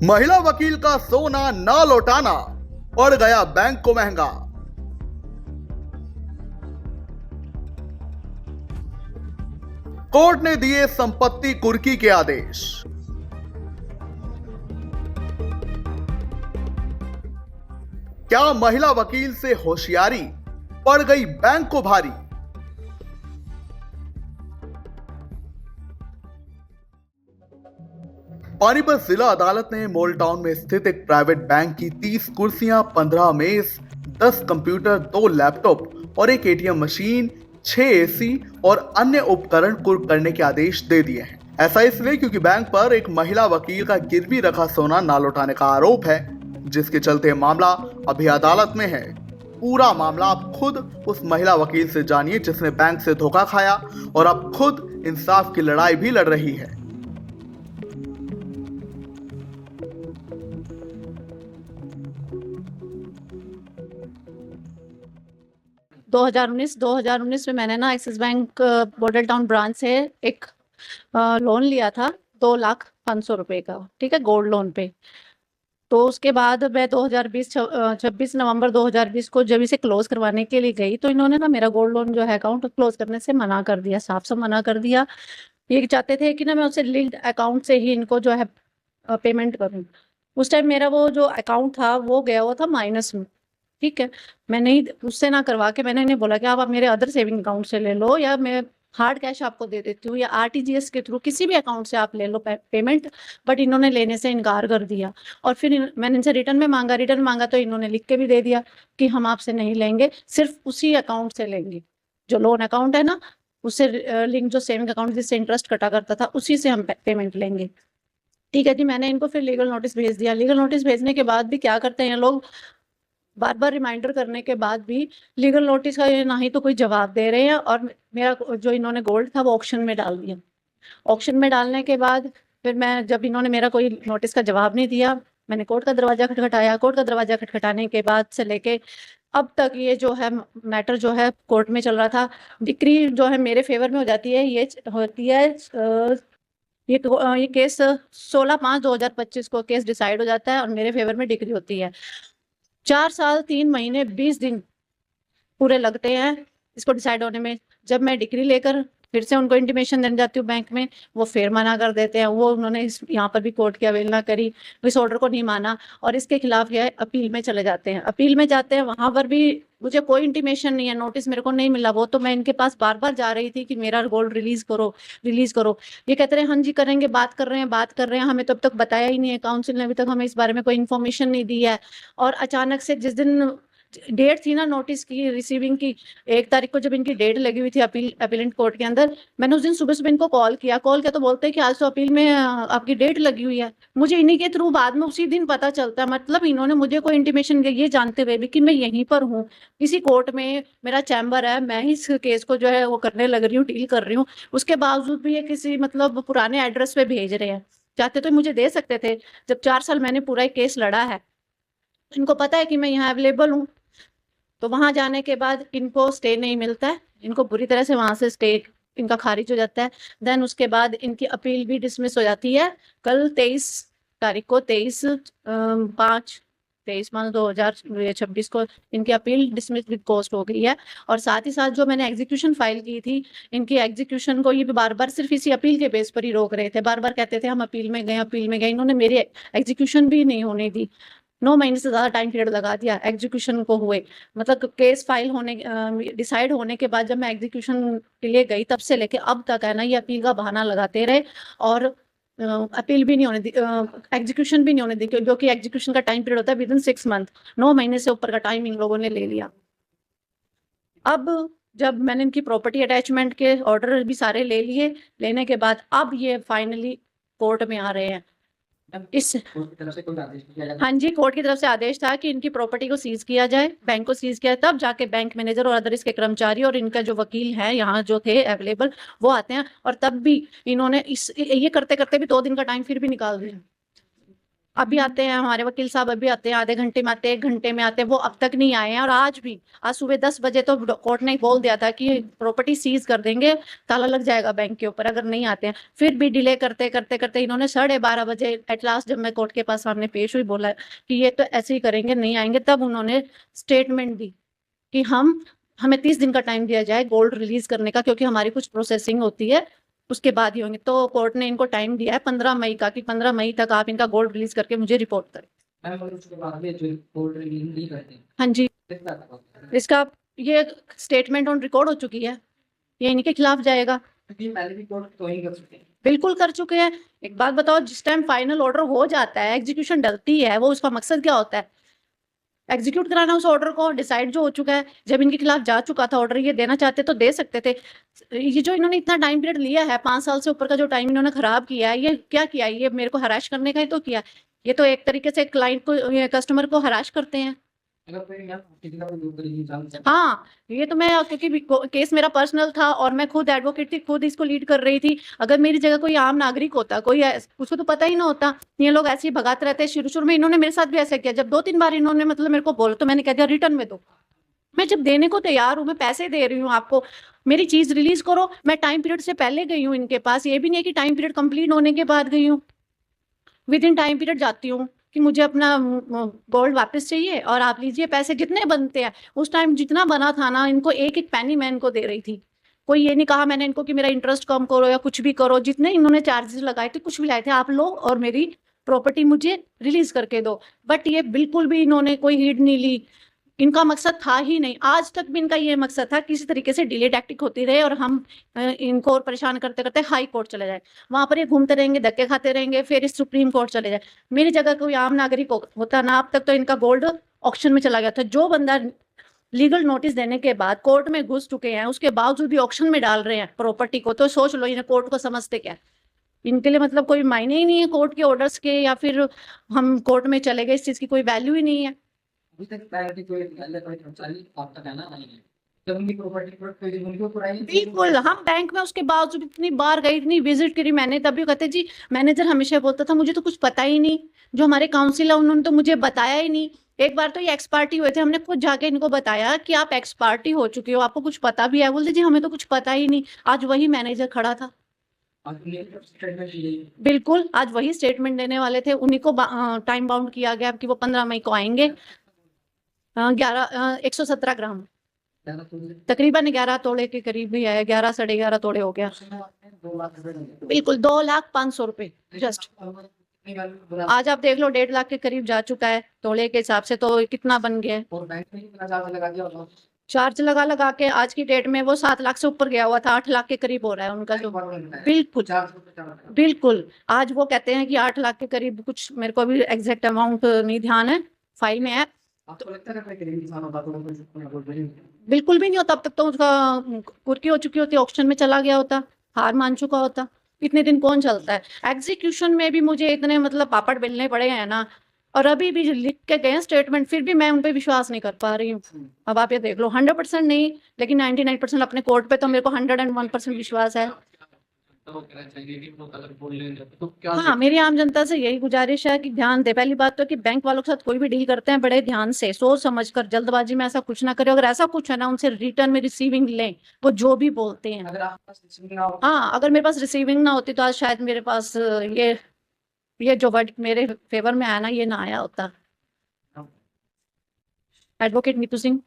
महिला वकील का सोना ना लौटाना पड़ गया बैंक को महंगा। कोर्ट ने दिए संपत्ति कुर्की के आदेश। क्या महिला वकील से होशियारी पड़ गई बैंक को भारी। पानीपत जिला अदालत ने मॉल टाउन में स्थित एक प्राइवेट बैंक की 30 कुर्सियां, 15 मेज, 10 कंप्यूटर, 2 लैपटॉप और एक एटीएम मशीन, 6 एसी और अन्य उपकरण कुर्क करने के आदेश दे दिए हैं। ऐसा इसलिए क्योंकि बैंक पर एक महिला वकील का गिरवी रखा सोना ना लौटाने का आरोप है, जिसके चलते मामला अभी अदालत में है। पूरा मामला आप खुद उस महिला वकील से जानिए जिसने बैंक से धोखा खाया और अब खुद इंसाफ की लड़ाई भी लड़ रही है। 2019 में मैंने ना axis bank model town branch से एक लोन लिया था 2,05,000 रुपए का, ठीक है, गोल्ड लोन पे। तो उसके बाद मैं 26 नवंबर 2020 को जब इसे क्लोज करवाने के लिए गई तो इन्होंने ना मेरा गोल्ड लोन जो है अकाउंट क्लोज करने से मना कर दिया, साफ साफ मना कर दिया। ये चाहते थे कि ना मैं उससे लिंक्ड अकाउंट से ही इनको जो है पेमेंट करूँ। उस टाइम मेरा वो जो अकाउंट था वो गया हुआ था माइनस में, ठीक है। मैंने ही उससे ना करवा के मैंने इन्हें बोला कि आप मेरे अदर सेविंग अकाउंट से ले लो या मैं हार्ड कैश आपको दे देती हूँ या आरटीजीएस के थ्रू किसी भी अकाउंट से आप ले लो पेमेंट। बट इन्होंने लेने से इनकार कर दिया और फिर मैंने इनसे रिटर्न मांगा तो इन्होंने लिख के भी दे दिया कि हम आपसे नहीं लेंगे, सिर्फ उसी अकाउंट से लेंगे जो लोन अकाउंट है ना, उससे लिंक जो सेविंग अकाउंट जिससे इंटरेस्ट कटा करता था उसी से हम पेमेंट लेंगे। ठीक है जी, मैंने इनको फिर लीगल नोटिस भेज दिया। लीगल नोटिस भेजने के बाद भी क्या करते हैं लोग, बार बार रिमाइंडर करने के बाद भी लीगल नोटिस का ना ही तो कोई जवाब दे रहे हैं और मेरा जो इन्होंने गोल्ड था वो ऑक्शन में डाल दिया। ऑक्शन में डालने के बाद फिर मैं जब इन्होंने मेरा कोई नोटिस का जवाब नहीं दिया, मैंने कोर्ट का दरवाजा खटखटाया। कोर्ट का दरवाजा खटखटाने के बाद से लेके अब तक ये जो है मैटर जो है कोर्ट में चल रहा था। डिक्री जो है मेरे फेवर में हो जाती है, ये होती है ये केस 16/5/2025 को केस डिसाइड हो जाता है और मेरे फेवर में डिक्री होती है। 4 साल 3 महीने 20 दिन पूरे लगते हैं इसको डिसाइड होने में। जब मैं डिग्री लेकर फिर से उनको इंटीमेशन देने जाती हूँ बैंक में, वो फिर मना कर देते हैं। वो उन्होंने यहाँ पर भी कोर्ट की अवहेलना करी, इस ऑर्डर को नहीं माना और इसके खिलाफ यह अपील में चले जाते हैं। अपील में जाते हैं, वहां पर भी मुझे कोई इंटीमेशन नहीं है, नोटिस मेरे को नहीं मिला। वो तो मैं इनके पास बार बार जा रही थी कि मेरा गोल्ड रिलीज करो रिलीज करो। ये कहते रहे हाँ जी करेंगे, बात कर रहे हैं, हमें तब तक बताया ही नहीं है, काउंसिल ने अभी तक हमें इस बारे में कोई इन्फॉर्मेशन नहीं दी है। और अचानक से जिस दिन डेट थी ना नोटिस की रिसीविंग की, 1 तारीख को जब इनकी डेट लगी हुई थी अपीलेंट कोर्ट के अंदर, मैंने उस दिन सुबह इनको कॉल किया तो बोलते हैं कि आज तो अपील में आपकी डेट लगी हुई है। मुझे इन्हीं के थ्रू बाद में उसी दिन पता चलता है, मतलब इन्होंने मुझे कोई इंटीमेशन ये जानते हुए भी कि मैं यहीं पर हूँ, इसी कोर्ट में मेरा चैम्बर है, मैं ही इस केस को जो है वो करने लग रही हूँ, डील कर रही हूँ, उसके बावजूद भी ये किसी मतलब पुराने एड्रेस पे भेज रहे हैं। चाहते तो मुझे दे सकते थे, जब 4 साल मैंने पूरा केस लड़ा है, इनको पता है कि मैं यहाँ अवेलेबल हूँ। तो वहां जाने के बाद इनको स्टे नहीं मिलता है, इनको बुरी तरह से वहां से स्टे इनका खारिज हो जाता है। देन उसके बाद इनकी अपील भी डिसमिस हो जाती है। कल 23 तारीख को 23/5/2026 को इनकी अपील डिसमिस विद कॉस्ट हो गई है। और साथ ही साथ जो मैंने एग्जीक्यूशन फाइल की थी, इनकी एग्जीक्यूशन को ये भी बार बार सिर्फ इसी अपील के बेस पर ही रोक रहे थे। बार बार कहते थे हम अपील में गए, इन्होंने मेरी एग्जीक्यूशन भी नहीं होने दी। 9 महीने से ज्यादा टाइम पीरियड लगा दिया एग्जीक्यूशन को हुए, मतलब केस फाइल होने डिसाइड होने के बाद जब मैं एग्जीक्यूशन के लिए गई तब से लेके अब तक है ना ये अपील का बहाना लगाते रहे और अपील भी नहीं होने दी, एग्जीक्यूशन भी नहीं होने दी, जो कि एग्जीक्यूशन का टाइम पीरियड होता है विद इन 6 मंथ। 9 महीने से ऊपर का टाइम इन लोगों ने ले लिया। अब जब मैंने इनकी प्रॉपर्टी अटैचमेंट के ऑर्डर भी सारे ले लिए, लेने के बाद अब ये फाइनली कोर्ट में आ रहे हैं। इस हाँ जी, कोर्ट की तरफ से आदेश था कि इनकी प्रॉपर्टी को सीज किया जाए, बैंक को सीज किया, तब जाके बैंक मैनेजर और अदर इसके कर्मचारी और इनका जो वकील है यहाँ जो थे अवेलेबल वो आते हैं। और तब भी इन्होंने ये करते करते भी 2 दिन का टाइम फिर भी निकाल दिया। अभी आते हैं हमारे वकील साहब, अभी आते हैं, आधे घंटे में आते हैं, 1 घंटे में आते हैं, वो अब तक नहीं आए हैं। और आज सुबह 10 बजे तो कोर्ट ने बोल दिया था कि प्रॉपर्टी सीज कर देंगे, ताला लग जाएगा बैंक के ऊपर अगर नहीं आते हैं। फिर भी डिले करते करते करते इन्होंने 12:30 बजे एट लास्ट, जब मैं कोर्ट के पास सामने पेश हुई, बोला कि ये तो ऐसे ही करेंगे, नहीं आएंगे, तब उन्होंने स्टेटमेंट दी कि हमें 30 दिन का टाइम दिया जाए गोल्ड रिलीज करने का, क्योंकि हमारी कुछ प्रोसेसिंग होती है, उसके बाद ही होंगे। तो कोर्ट ने इनको टाइम दिया है 15 मई का, कि 15 मई तक आप इनका गोल्ड रिलीज करके मुझे रिपोर्ट करें। मैम, और उसके बाद में जो गोल्ड रिलीज नहीं करते, हाँ जी, कितना तक होता है? इसका ये स्टेटमेंट ऑन रिकॉर्ड हो चुकी है, ये इनके खिलाफ जाएगा। क्योंकि पहले भी कोर्ट तो ही कर चुके हैं। बिल्कुल कर चुके हैं। एक बात बताओ, जिस टाइम फाइनल ऑर्डर हो जाता है, एग्जीक्यूशन डलती है, वो उसका मकसद क्या होता है? एग्जीक्यूट कराना उस ऑर्डर को, डिसाइड जो हो चुका है। जब इनके खिलाफ जा चुका था ऑर्डर, ये देना चाहते तो दे सकते थे। ये जो इन्होंने इतना टाइम पीरियड लिया है, 5 साल से ऊपर का जो टाइम इन्होंने खराब किया है, ये क्या किया है? ये मेरे को हराश करने का ही तो किया। ये तो एक तरीके से क्लाइंट को, कस्टमर को हराश करते हैं। अगर कोई मैम किसी का कोई गोल्ड रिलीज जान सकता हाँ, ये तो मैं, क्योंकि केस मेरा पर्सनल था और मैं खुद एडवोकेट थी, खुद इसको लीड कर रही थी। अगर मेरी जगह कोई आम नागरिक होता, उसको तो पता ही ना होता। ये लोग ऐसे ही भगाते रहते हैं। शुरू में इन्होंने मेरे साथ भी ऐसा किया। जब 2-3 बार इन्होंने मतलब मेरे को बोला, तो मैंने कह दिया रिटर्न में दो। मैं जब देने को तैयार हूँ, मैं पैसे दे रही हूँ आपको, मेरी चीज रिलीज करो। मैं टाइम पीरियड से पहले गई हूँ इनके पास, ये भी नहीं है कि टाइम पीरियड कंप्लीट होने के बाद गई हूँ। विद इन टाइम पीरियड जाती हूँ कि मुझे अपना गोल्ड वापस चाहिए और आप लीजिए पैसे जितने बनते हैं। उस टाइम जितना बना था ना, इनको एक एक पैनी मैं इनको दे रही थी। कोई ये नहीं कहा मैंने इनको कि मेरा इंटरेस्ट कम करो या कुछ भी करो। जितने इन्होंने चार्जेस लगाए थे, कुछ भी लाए थे, आप लो और मेरी प्रॉपर्टी मुझे रिलीज करके दो। बट ये बिल्कुल भी इन्होंने कोई हीड नहीं ली। इनका मकसद था ही नहीं, आज तक भी इनका ये मकसद था किसी तरीके से डिले टैक्टिक होती रहे और हम इनको और परेशान करते करते हाई कोर्ट चले जाए। वहां पर ये घूमते रहेंगे, धक्के खाते रहेंगे, फिर इस सुप्रीम कोर्ट चले जाए। मेरी जगह कोई आम नागरिक होता ना, अब तक तो इनका गोल्ड ऑक्शन में चला गया था। जो बंदा लीगल नोटिस देने के बाद कोर्ट में घुस चुके हैं, उसके बावजूद भी ऑक्शन में डाल रहे हैं प्रॉपर्टी को, तो सोच लो इन्हें कोर्ट को समझते क्या? इनके लिए मतलब कोई मायने ही नहीं है कोर्ट के ऑर्डर्स के, या फिर हम कोर्ट में चले गए, इस चीज की कोई वैल्यू ही नहीं है। अभी तक प्रायोरिटी कोई पहले कोई कर्मचारी आप तक आना नहीं है। जब उनकी प्रॉपर्टी पर कोई उनको पुरानी बिल्कुल, हम बैंक में उसके बावजूद इतनी बार गई, इतनी विजिट करी मैंने, तभी कहते जी, मैनेजर हमेशा बोलता था मुझे तो कुछ पता ही नहीं। जो हमारे काउंसिल है उन्होंने तो मुझे बताया ही नहीं। एक बार तो ये एक्स पार्टी हुए थे, हमने खुद जाके इनको बताया कि आप एक्स पार्टी हो चुके हो, आपको कुछ पता भी है? बोलते जी हमें तो कुछ पता ही नहीं। आज वही मैनेजर खड़ा था। स्टेटमेंट ली। बिल्कुल, आज वही स्टेटमेंट देने वाले थे, उन्हीं को टाइम बाउंड किया गया कि वो 15 मई को आएंगे। 117 ग्राम, तकरीबन 11 तोले के करीब ही है, 11 साढ़े 11 तोले हो गया। 2 लाख रुपए बिल्कुल 2,05,000 रुपए जस्ट। आज आप देख लो 1.5 लाख के करीब जा चुका है तोले के हिसाब से, तो कितना बन गया है? और बैंक में कितना चार्ज लगा दिया होगा? चार्ज लगा के आज की डेट में वो 7 लाख से ऊपर गया हुआ था, 8 लाख के करीब हो रहा है उनका जो। बिल्कुल बिल्कुल, आज वो कहते हैं कि 8 लाख के करीब कुछ, मेरे को भी एग्जैक्ट अमाउंट नहीं ध्यान है, फाइल में है। आपको लगता है कि इंसान होता तो बिल्कुल भी नहीं होता, अब तक तो उसका कुर्की हो चुकी होती, ऑक्शन में चला गया होता, हार मान चुका होता। इतने दिन कौन चलता है? एग्जीक्यूशन में भी मुझे इतने मतलब पापड़ बेलने पड़े हैं ना, और अभी भी लिख के गए स्टेटमेंट, फिर भी मैं उन पे विश्वास नहीं कर पा रही हूँ। अब आप ये देख लो, 100% नहीं लेकिन 99% अपने कोर्ट पे तो मेरे को 101% विश्वास है। हाँ, मेरी आम जनता से यही गुजारिश है कि ध्यान दे। पहली बात तो कि बैंक वालों के साथ कोई भी डील करते हैं, बड़े ध्यान से सोच समझ कर, जल्दबाजी में ऐसा कुछ ना करे। अगर ऐसा कुछ है ना, उनसे रिटर्न में रिसीविंग लें, वो जो भी बोलते हैं। अगर आपके पास रिसीविंग ना हो, हाँ, अगर मेरे पास रिसीविंग ना होती तो आज शायद मेरे पास ये जो वर्ड मेरे फेवर में आया ना, ये ना आया होता। एडवोकेट नीतू सिंह।